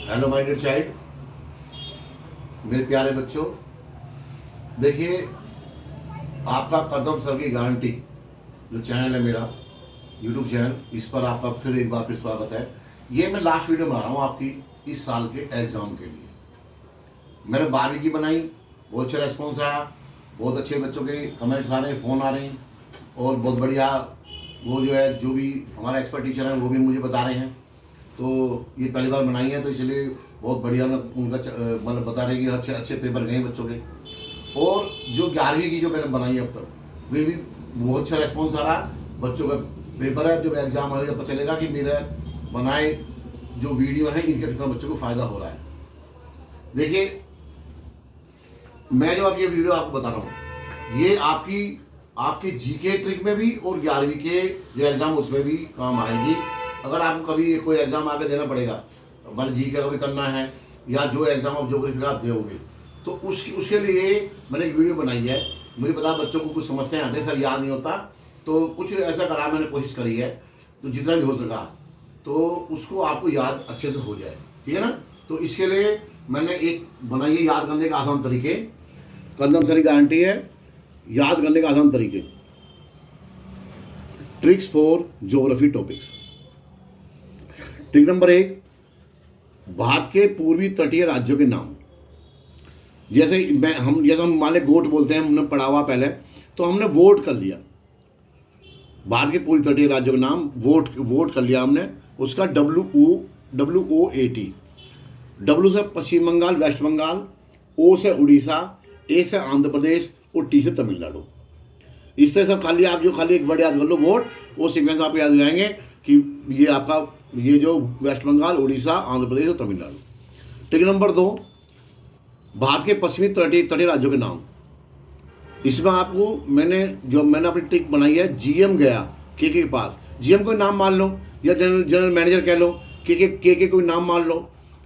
Hello my dear child, मेरे प्यारे बच्चों, देखिए आपका कदम सर की गारंटी जो चैनल है मेरा यूट्यूब चैनल, इस पर आपका फिर एक बार फिर स्वागत है। ये मैं लास्ट वीडियो बना रहा हूँ आपकी इस साल के एग्ज़ाम के लिए। मैंने 12वीं की बनाई, बहुत अच्छा रेस्पॉन्स आया, बहुत अच्छे बच्चों के कमेंट्स आ रहे हैं, फ़ोन आ रहे हैं और बहुत बढ़िया वो जो है जो भी हमारा एक्सपर्ट टीचर है वो भी मुझे बता रहे हैं। तो ये पहली बार बनाई है तो इसलिए बहुत बढ़िया उनका मतलब बता रहे हैं कि अच्छे अच्छे पेपर गए बच्चों के। और जो 11वीं की जो मैंने बनाई है अब तक वे भी बहुत अच्छा रेस्पॉन्स आ रहा है। बच्चों का पेपर है, जब एग्ज़ाम आएगा पता चलेगा कि मेरे बनाए जो वीडियो हैं इनके कितना बच्चों को फ़ायदा हो रहा है। देखिए मैं जो अब ये वीडियो आपको बता रहा हूँ ये आपकी जीके ट्रिक में भी और 11वीं के जो एग्ज़ाम उसमें भी काम आएगी। अगर आपको कभी कोई एग्ज़ाम आगे देना पड़ेगा, मतलब जी का कभी करना है या जो एग्ज़ाम ऑफ ज्योग्राफी का आप दोगे तो उसके लिए मैंने एक वीडियो बनाई है। मुझे पता बच्चों को कुछ समस्याएं आती हैं, सर याद नहीं होता, तो कुछ ऐसा करा मैंने, कोशिश करी है तो जितना भी हो सका तो उसको आपको याद अच्छे से हो जाए, ठीक है ना। तो इसके लिए मैंने एक बनाई है याद करने के आसान तरीके, कदम सर की गारंटी है याद करने के आसान तरीके, tricks for geography topics. Trick number 1, Bharat के पूर्वी तटीय राज्यों के नाम। जैसे हम मान लें गोट बोलते हैं, हमने पढ़ा हुआ पहले, तो हमने वोट कर लिया भारत के पूर्वी तटीय राज्यों के नाम, वोट कर लिया हमने। उसका WOAT, डब्ल्यू से पश्चिम बंगाल वेस्ट बंगाल, ओ से उड़ीसा, ए से आंध्र प्रदेश और टी से तमिलनाडु। इस तरह सब खाली आप जो खाली एक वर्ड याद कर लो वोट, वो सीक्वेंस आपको याद हो जाएंगे कि ये आपका ये जो वेस्ट बंगाल, उड़ीसा, आंध्र प्रदेश और तमिलनाडु। ट्रिक नंबर 2, भारत के पश्चिमी तटीय राज्यों के नाम। इसमें आपको मैंने अपनी ट्रिक बनाई है, जीएम गया के पास, जीएम कोई नाम मान लो या जनरल मैनेजर कह लो, के कोई नाम मान लो,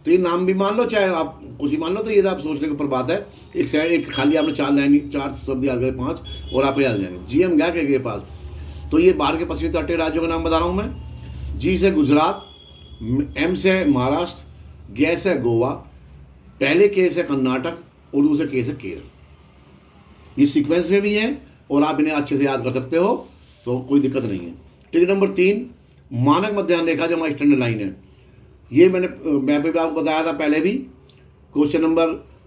तो ये नाम भी मान लो चाहे आप कुछ ही मान लो, तो ये आप सोचने के ऊपर बात है। एक खाली आपने 4 शब्द याद करें, 5 और आप याद जाएंगे। जीएम गया के पास, तो ये भारत के पश्चिमी तटीय राज्यों का नाम बता रहा हूँ मैं। जी से गुजरात, एम से महाराष्ट्र, गे से गोवा, पहले के से कर्नाटक और दूसरे के से केरल। ये सीक्वेंस में भी है और आप इन्हें अच्छे से याद कर सकते हो, तो कोई दिक्कत नहीं है। ट्रिक नंबर 3, मानक मध्याह्न रेखा जो हमारी स्टैंडर्ड लाइन है, ये मैंने मैप पे आपको बताया था पहले भी। क्वेश्चन नंबर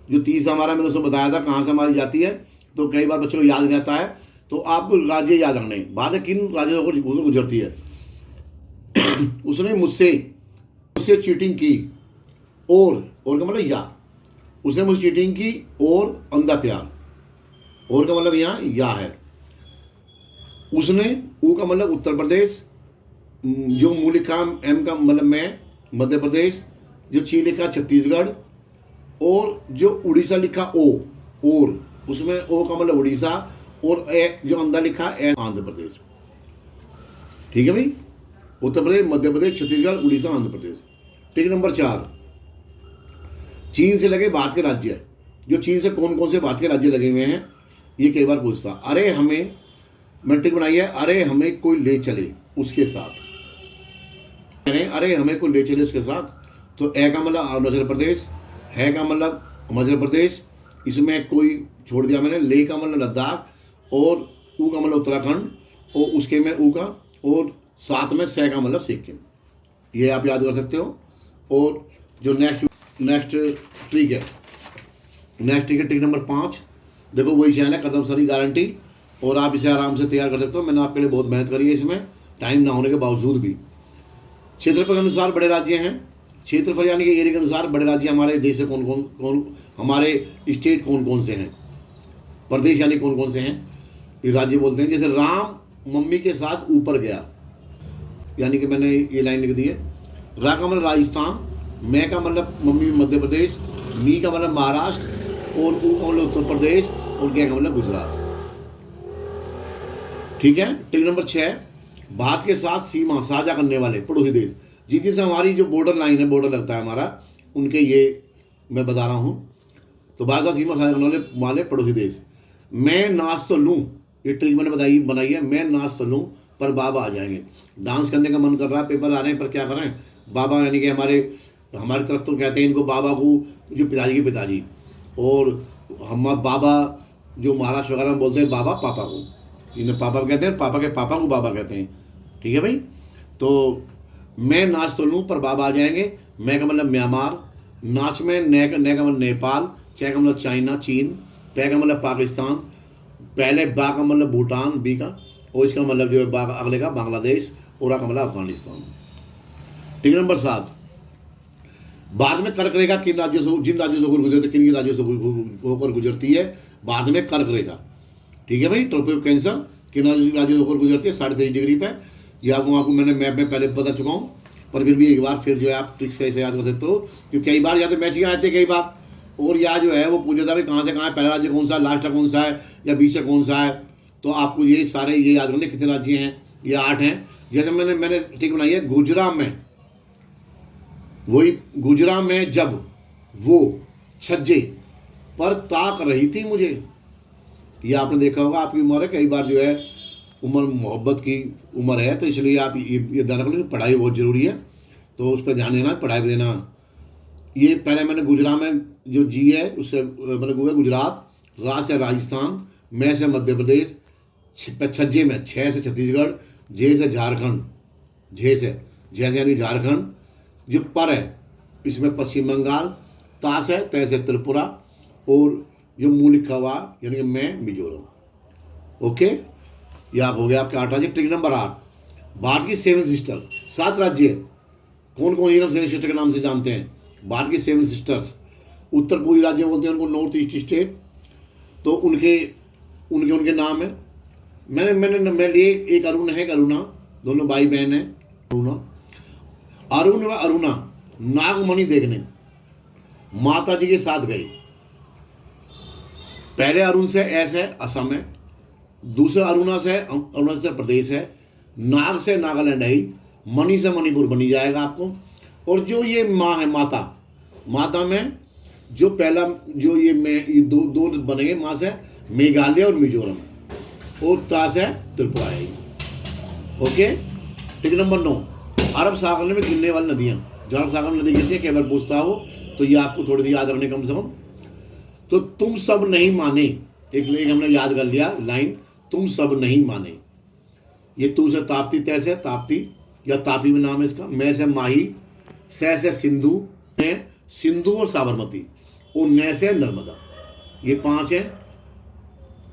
जो 30 हमारा मैंने उसमें बताया था कहाँ से हमारी जाती है, तो कई बार बच्चों को याद नहीं रहता है, तो आपको राज्य याद रखने, भारत किन राज्यों को गुजरती है। उसने मुझसे चीटिंग की और का मतलब या, उसने मुझसे चीटिंग की और अंधा प्यार, और का मतलब यहाँ या है। उसने, ऊ का मतलब उत्तर प्रदेश, जो मुँह लिखा एम का मतलब मैं मध्य प्रदेश, जो ची लिखा छत्तीसगढ़, और जो उड़ीसा लिखा ओ, और उसमें ओ का मतलब उड़ीसा, और ए जो अंधा लिखा ए आंध्र प्रदेश। ठीक है भाई, उत्तर प्रदेश, मध्य प्रदेश, छत्तीसगढ़, उड़ीसा, आंध्र प्रदेश। ट्रिक नंबर 4, चीन से लगे भारत के राज्य। जो चीन से कौन कौन से भारत के राज्य लगे हुए हैं ये कई बार पूछता। अरे हमें, मैंने ट्रिक बनाई है, अरे हमें कोई ले चले उसके साथ, अरे हमें कोई ले चले उसके साथ। तो ए का मतलब अरुणाचल प्रदेश, है का मतलब हिमाचल प्रदेश, इसमें कोई छोड़ दिया मैंने, ले का मतलब लद्दाख, और ऊ का मतलब उत्तराखंड, और उसके में ऊ का, और साथ में से का मतलब सिक्किम। ये आप याद कर सकते हो। और जो नेक्स्ट ट्रिक है ट्रिक नंबर 5, देखो वही चैनल है कदम सर की गारंटी, और आप इसे आराम से तैयार कर सकते हो। मैंने आपके लिए बहुत मेहनत करी है इसमें, टाइम ना होने के बावजूद भी। क्षेत्रफल के अनुसार बड़े राज्य हैं, क्षेत्रफल यानी कि एरिया के अनुसार बड़े राज्य हमारे देश से कौन हमारे स्टेट कौन कौन से हैं, प्रदेश यानी कौन कौन से हैं, ये राज्य बोलते हैं। जैसे राम मम्मी के साथ ऊपर गया, यानी कि मैंने ये लाइन लिख दी है। रा का मतलब राजस्थान, मैं का मतलब मम्मी मध्य प्रदेश, मी का मतलब महाराष्ट्र, और ऊ का मतलब उत्तर प्रदेश, और गे का मतलब गुजरात। ठीक है। ट्रिक नंबर 6, भारत के साथ सीमा साझा करने वाले पड़ोसी देश, जिनके से हमारी जो बॉर्डर लाइन है, बॉर्डर लगता है हमारा, उनके ये मैं बता रहा हूँ। तो भारत के साथ सीमा साझा करने वाले पड़ोसी देश। मैं नाच तो लूँ, ये ट्रिक मैंने बनाई है, मैं नाच तो लूँ पर बाबा आ जाएंगे। डांस करने का मन कर रहा है, पेपर आ रहे हैं, पर क्या करें, बाबा यानी कि हमारे हमारी तरफ तो कहते हैं इनको बाबा को, जो पिताजी के पिताजी, और हम बाबा जो महाराष्ट्र वगैरह में बोलते हैं बाबा पापा को, इन्हें पापा कहते हैं, पापा के पापा को बाबा कहते हैं। ठीक है भाई। तो मैं नाच तो लूँ पर बाबा आ जाएंगे। मैं का मतलब म्यांमार, नाच में ने का मतलब नेपाल, चे का मतलब चाइना चीन, पै का मतलब पाकिस्तान, पहले बा का मतलब भूटान बी का, और इसका मतलब जो है बा अगले का बांग्लादेश, और आ का मतलब अफगानिस्तान। ठीक। नंबर 7, बाद में कर्क रेखा किन राज्यों से, जिन राज्यों से होकर गुजरती, किन राज्यों से होकर गुजरती है बाद में कर्क रेखा। ठीक है भाई। ट्रॉपिक कैंसर किन राज्यों से होकर गुजरती है 23.5 डिग्री पे। यह आपको मैंने मैप में पहले बता चुका हूँ, पर फिर भी एक बार फिर जो है आप ट्रिक से याद कर सकते हो, क्योंकि कई बार या तो मैच आते कई बार, और या जो है वो पूछा था भाई कहाँ से कहाँ है, पहला राज्य कौन सा है, लास्ट कौन सा है, या बीच कौन सा है। तो आपको ये सारे ये याद करने कितने राज्य हैं, ये 8 हैं। जैसे मैंने ट्रिक बनाई है, गुजरात में, वही गुजरात में जब वो छज्जे पर ताक रही थी मुझे, ये आपने देखा होगा, आपकी उम्र है, कई बार जो है उम्र मोहब्बत की उम्र है, तो इसलिए आप ये ध्यान रखो कि पढ़ाई बहुत ज़रूरी है, तो उस पर ध्यान देना, पढ़ाई भी देना। ये पहले मैंने गुजरात में जो जी है उससे मतलब हुआ गुजरात, रा से राजस्थान, मैं से मध्य प्रदेश, छज्जे में 6 से छत्तीसगढ़, जे से झारखंड, जे से यानी झारखंड, जो पर है इसमें पश्चिम बंगाल, ता से तय से त्रिपुरा, और जो मुँह लिखा हुआ यानी कि मैं मिजोरम। ओके, ये आप हो गया आपके 8 राज्य। ट्रिक नंबर 8, भारत की 7 सिस्टर, 7 राज्य कौन कौन ये 7 सिस्टर के नाम से जानते हैं? भारत की 7 सिस्टर्स, उत्तर पूर्वी राज्य बोलते हैं उनको, नॉर्थ ईस्ट स्टेट, तो उनके उनके उनके नाम है। मैं लिए एक अरुण है, एक अरुणा, दोनों भाई बहन है। अरुण व अरुणा नागमणि देखने माता जी के साथ गए। पहले अरुण से ऐस है असम है, दूसरा अरुणा से अरुणाचल प्रदेश है, नाग से नागालैंड है, मणि से मणिपुर बनी जाएगा आपको। और जो ये माँ है माता में जो पहला जो ये दो बनेंगे माँ से मेघालय और मिजोरम, और ता से त्रिपुरा है। ओके। टिक नंबर 9, अरब सागर में गिरने वाली नदियाँ, जो अरब सागर में नदी गिरती है, कई बार पूछता हो तो ये आपको थोड़ी सी याद रखने कम से कम। तो तुम सब नहीं माने, एक हमने याद कर लिया लाइन, तुम सब नहीं माने। ये तू से ताप्ती, तय से ताप्ती या तापी में नाम है इसका, मैं से माही, सह से सिंधु, ने सिंधु और साबरमती, और न से नर्मदा। ये 5 हैं,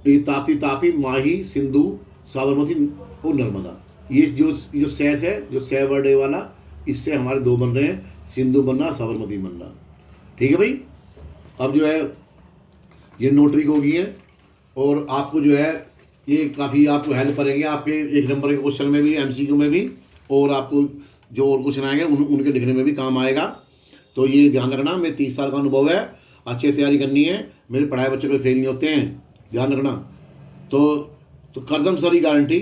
ये ताप्ती, तापी, माही, सिंधु, साबरमती और नर्मदा। ये जो सह है, जो सह वर्ड है वाला, इससे हमारे 2 बन रहे हैं, सिंधु बनना, साबरमती बनना। ठीक है भाई। अब जो है ये नोटरी हो गई है, और आपको जो है ये काफ़ी आपको हेल्प करेंगे आपके 1 नंबर के क्वेश्चन में भी, MCQ में भी, और आपको जो और क्वेश्चन आएंगे उनके लिखने में भी काम आएगा। तो ये ध्यान रखना, मेरे 30 साल का अनुभव है, अच्छी तैयारी करनी है, मेरे पढ़ाए बच्चे कोई फेल नहीं होते हैं, ध्यान रखना। तो करदम सर की गारंटी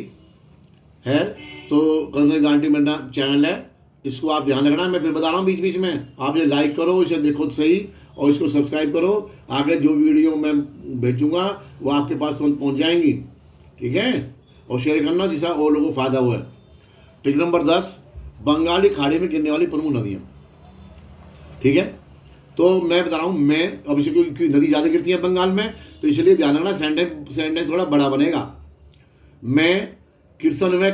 है, तो करदम सर गारंटी मेरा चैनल है, इसको आप ध्यान रखना। मैं फिर बता रहा हूँ बीच बीच में, आप ये लाइक करो, इसे देखो तो सही, और इसको सब्सक्राइब करो, आगे जो वीडियो मैं भेजूँगा वो आपके पास तुरंत पहुँच जाएंगी। ठीक है, और शेयर करना जिससे और लोगों को फ़ायदा हुआ है। ट्रिक नंबर 10, बंगाली खाड़ी में गिरने वाली प्रमुख नदियाँ। ठीक है, तो मैं बता रहा हूँ, मैं अब इसे क्योंकि नदी ज़्यादा गिरती है बंगाल में, तो इसलिए ध्यान रखना, सेंटेंस थोड़ा बड़ा बनेगा। मैं कृष्ण व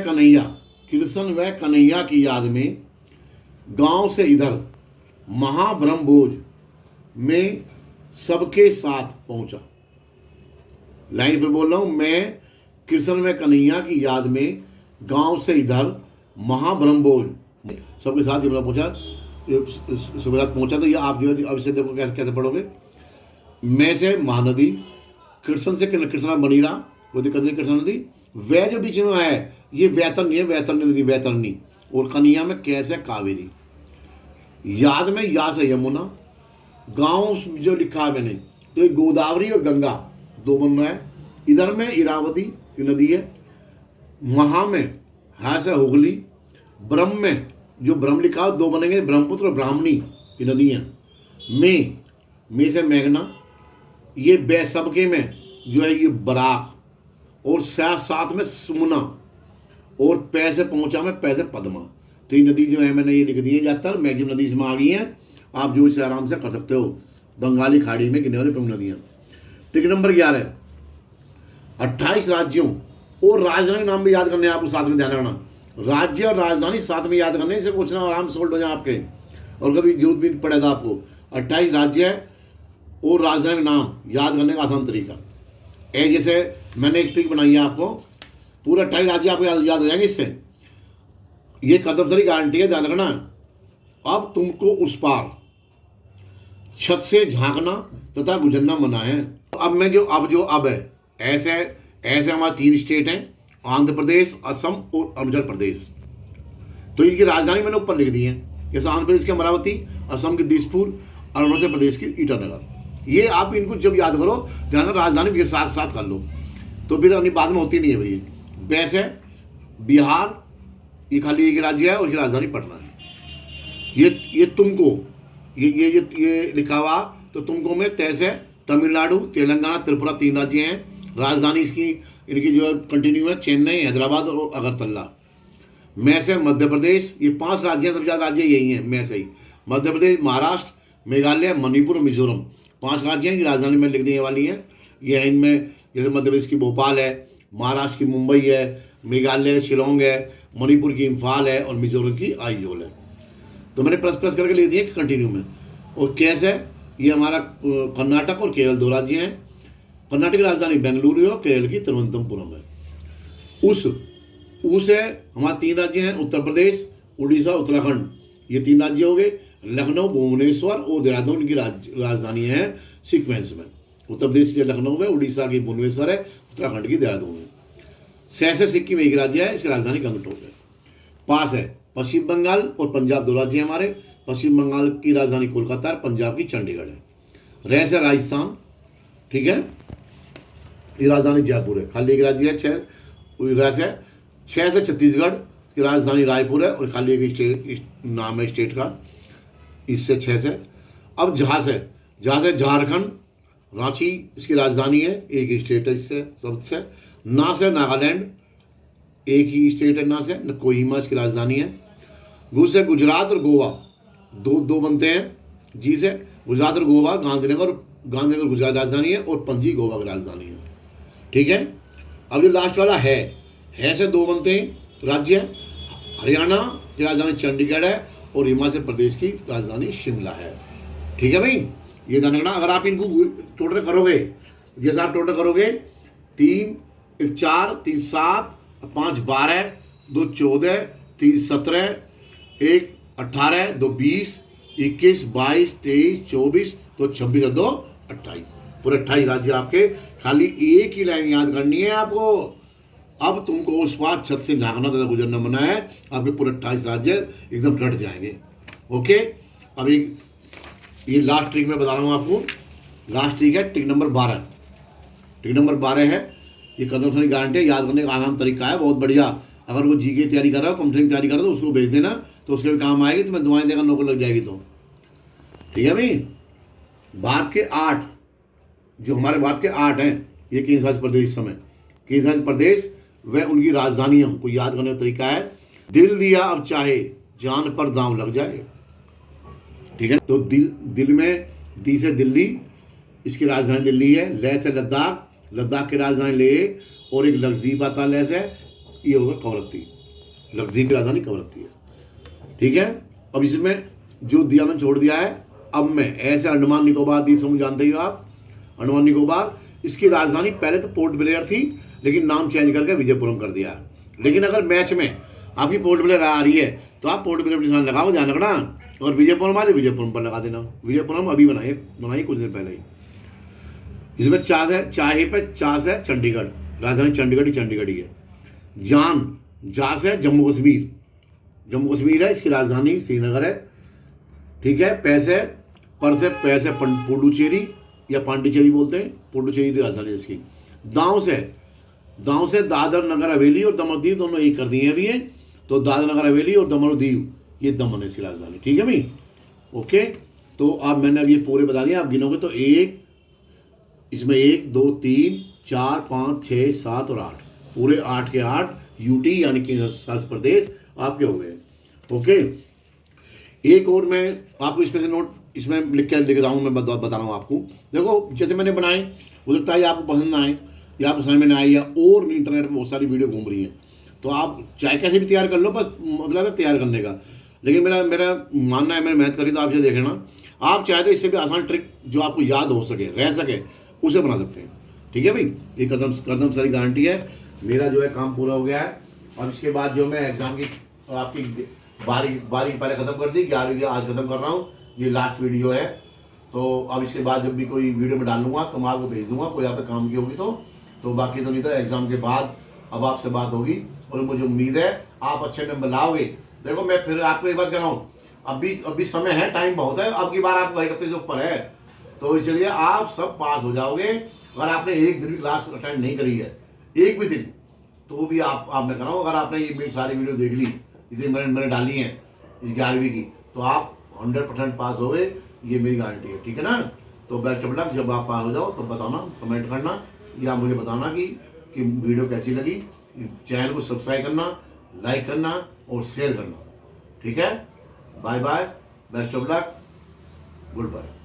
कन्हैया की याद में गांव से इधर महाब्रह्मभोज में सबके साथ पहुंचा। लाइन पर बोल रहा हूँ, मैं कृष्ण व कन्हैया की याद में गांव से इधर महाब्रह्मभोज सबके साथ ये पहुंचा, सबके साथ पहुंचा। तो ये आप जो अब इसे देखो कैसे पढ़ोगे। मैं से महानदी, कृष्ण से कृष्णा बनीरा, कोई दिक्कत नहीं, कृष्णा नदी, वह जो बीच में है ये वैतरणी है, वैतरणी, और कन्हैया में कैसे कावेरी, याद में या से यमुना, गांव जो लिखा है मैंने, तो ये गोदावरी और गंगा 2 बन रहा है। इधर में इरावती नदी है, महा में है से हुगली, ब्रह्म में जो ब्रह्म लिखा है 2 बनेंगे, ब्रह्मपुत्र और ब्राह्मणी ये नदियाँ। में से मेघना, ये बे सबके में जो है ये बराक, और साथ में सुमना, और पै से पहुँचा में पै से पद्मा। तो ये नदी जो है मैंने ये लिख दी है, ज़्यादातर मैक्सिमम नदी इसमें आ गई हैं। आप जो इसे आराम से कर सकते हो। बंगाली खाड़ी में गिरने वाली प्रमुख नदियाँ। ट्रिक नंबर 11, 28 राज्यों और राजधानी नाम भी याद करने हैं आपको, साथ में ध्यान रखना। राज्य और राजधानी साथ में याद करने से क्वेश्चन आराम से सोल्व हो जाए आपके, और कभी जरूरत भी पड़ेगा आपको। 28 राज्य और राजधानी नाम याद करने का आसान तरीका है। जैसे मैंने एक ट्रिक बनाई है आपको, पूरा 28 राज्य आपको याद हो जाएंगे इससे। ये कदमसरी गारंटी है, ध्यान रखना। अब तुमको उस पार छत से झांकना तथा गुजरना मना है। अब है ऐसे हमारे 3 स्टेट हैं, आंध्र प्रदेश, असम और अरुणाचल प्रदेश। तो इनकी राजधानी मैंने ऊपर लिख दी है, जैसे आंध्र प्रदेश की अमरावती, असम की दिसपुर, अरुणाचल प्रदेश की ईटानगर। ये आप इनको जब याद करो, ध्यान राजधानी भी साथ साथ कर लो, तो फिर अपनी बात में होती नहीं है भाई। वैसे बिहार ये खाली एक राज्य है और इसकी राजधानी पटना है। ये तुमको ये लिखा हुआ, तो तुमको में तैसे तमिलनाडु, तेलंगाना, त्रिपुरा 3 राज्य हैं। राजधानी इनकी जो कंटिन्यू है चेन्नई, हैदराबाद और अगरतला। मैं से मध्य प्रदेश, ये 5 राज्य हैं, सबसे ज़्यादा राज्य यही हैं। मैं से ही मध्य प्रदेश, महाराष्ट्र, मेघालय, मणिपुर और मिजोरम 5 राज्य हैं। राजधानी में लिख देने वाली हैं। ये है इनमें, जैसे मध्य प्रदेश की भोपाल है, महाराष्ट्र की मुंबई है, मेघालय शिलोंग है, मणिपुर की इम्फाल है और मिजोरम की आइजोल है। तो मैंने प्लस करके लिख दिए कंटिन्यू में। और कैसे ये हमारा कर्नाटक और केरल 2 राज्य हैं। कर्नाटक की राजधानी बेंगलुरु है और केरल की तिरुवनंतपुरम है। उस है हमारे 3 राज्य हैं, उत्तर प्रदेश, उड़ीसा, उत्तराखंड, ये 3 राज्य हो गए। लखनऊ, भुवनेश्वर और देहरादून की राजधानी है सीक्वेंस में। उत्तर प्रदेश की लखनऊ में, उड़ीसा की भुवनेश्वर है, उत्तराखंड की देहरादून है। से सिक्किम एक राज्य है, इसकी राजधानी गंगटोक है। पास है पश्चिम बंगाल और पंजाब 2 राज्य हैं हमारे। पश्चिम बंगाल की राजधानी कोलकाता है, पंजाब की चंडीगढ़ है। रह से राजस्थान, ठीक है, ये राजधानी जयपुर है, खाली एक राज्य है। 6 से छत्तीसगढ़ की राजधानी रायपुर है और खाली एक स्टेट नाम है स्टेट का, इससे 6 से। अब जहाँ से झारखंड, रांची इसकी राजधानी है, एक स्टेट है इससे सबसे। ना से नागालैंड, एक ही स्टेट है ना से, कोहिमा इसकी राजधानी है। गु से गुजरात और गोवा, दो बनते हैं। जी से गुजरात और गोवा, गांधीनगर गुजरात राजधानी है और पणजी गोवा की राजधानी है, ठीक है। अब जो लास्ट वाला है से 2 बनते हैं राज्य। हरियाणा की राजधानी चंडीगढ़ है और हिमाचल प्रदेश की राजधानी शिमला है, ठीक है भाई। ये ध्यान रखना। अगर आप इनको टोटल करोगे, जैसे आप टोटल करोगे 3 1 4 3 7 5 12 2 14 3 17 1 18 2 20 21 22 23 24 2 26 और 2 28, पूरे 28 राज्य आपके। खाली एक ही लाइन याद करनी है आपको। अब तुमको उस पार छत से झांकना तथा गुजरना मना है। आपके पूरे 28 राज्य एकदम डट जाएंगे। ओके, अब ये लास्ट ट्रिक मैं बता रहा हूँ आपको। लास्ट ट्रिक है ट्रिक नंबर 12। ट्रिक नंबर 12 है, ये कदम से गारंटी है, याद करने का आसान तरीका है, बहुत बढ़िया। अगर वो जी की तैयारी कर रहा हो, कंपनी की तैयारी कर रहा हो, तो उसको भेज देना, तो उसके भी काम आएगी। तो मैं दुआएं देगा, नौकरी लग जाएगी। तो ठीक है भाई। भारत के 8 जो हमारे भारत के 8 हैं, ये केंद्र शासित प्रदेश, समय केंद्र शासित प्रदेश वह उनकी राजधानियों को याद करने का तरीका है। दिल दिया अब चाहे जान पर दांव लग जाए, ठीक है। तो दिल में दी से दिल्ली, इसकी राजधानी दिल्ली है। लह से लद्दाख, लद्दाख की राजधानी लेह और एक लक्षद्वीप आता है लह से, ये होगा कवरत्ती। लक्षद्वीप की राजधानी कवरत्ती है, ठीक है। अब इसमें जो दिया मैंने छोड़ दिया है। अब मैं ऐसे अंडमान निकोबार द्वीप समूह जानते ही हो आप, अंडमान निकोबार, इसकी राजधानी पहले तो पोर्ट ब्लेयर थी, लेकिन नाम चेंज करके विजयपुरम कर दिया। लेकिन अगर मैच में आपकी पोर्ट ब्लेयर आ रही है तो आप पोर्ट ब्लेयर पर निशान लगाओ, ध्यान रखना। और विजयपुरम आए विजयपुरम पर लगा देना। विजयपुरम अभी बनाई कुछ दिन पहले ही। इसमें चास है चंडीगढ़, राजधानी चंडीगढ़ ही है। जास है जम्मू कश्मीर है, इसकी राजधानी श्रीनगर है, ठीक है। पैसे पुडुचेरी या पांडिचेरी बोलते हैं, पुडुचेरी की राजधानी इसकी। दांव से दादर नगर हवेली और दमन दीव दोनों एक कर दिए अभी हैं। तो दादर नगर हवेली और दमन दीव, ये दमन है इसकी राजधानी, ठीक है भाई। ओके, तो अब मैंने अब ये पूरे बता दिए। आप गिनोगे तो इसमें 1 2 3 4 5 6 7 और 8, पूरे 8 के 8 यूटी यानी कि केंद्र शासित प्रदेश आपके हो गए। ओके, एक और मैं आपको इसमें से नोट इसमें लिख रहा हूँ, मैं बता रहा हूँ आपको। देखो जैसे मैंने बनाए, हो सकता है आपको पसंद ना आए या आपको समझ में ना आए, या और इंटरनेट पर बहुत सारी वीडियो घूम रही हैं, तो आप चाहे कैसे भी तैयार कर लो, बस मतलब है तैयार करने का। लेकिन मेरा मेरा मानना है, मैंने मेहनत करी तो आप इसे देख लेना। आप चाहे तो इससे भी आसान ट्रिक जो आपको याद हो सके, रह सके, उसे बना सकते हैं। ठीक है भाई, ये कदम कदम सारी गारंटी है। मेरा जो है काम पूरा हो गया है। अब इसके बाद जो मैं एग्जाम की आपकी बारी पहले खत्म कर दी, 11वीं आज खत्म कर रहा हूँ, ये लास्ट वीडियो है। तो अब इसके बाद जब भी कोई वीडियो में डालूंगा तो मैं आपको भेज दूंगा, कोई आप पे काम की होगी तो बाकी तो नहीं, तो एग्जाम के बाद अब आपसे बात होगी, और मुझे उम्मीद है आप अच्छे नंबर लाओगे। देखो मैं फिर आपको एक बात कह रहा हूँ, अभी समय है, टाइम बहुत है, अब की बार आपको 1 हफ्ते से ऊपर है, तो इसलिए आप सब पास हो जाओगे। अगर आपने एक दिन भी क्लास अटेंड नहीं करी है, एक भी दिन, तो भी आप मैं कह रहा हूँ, अगर आपने ये मेरी सारी वीडियो देख ली, इसे मैंने डाली है इस 11वीं की, तो आप 100% पास हो गए, ये मेरी गारंटी है। ठीक है ना? तो बेस्ट ऑफ लक। जब आप पास हो जाओ तो बताना, कमेंट करना, या मुझे बताना कि वीडियो कैसी लगी। चैनल को सब्सक्राइब करना, लाइक करना और शेयर करना। ठीक है? Bye bye, best of luck, good bye.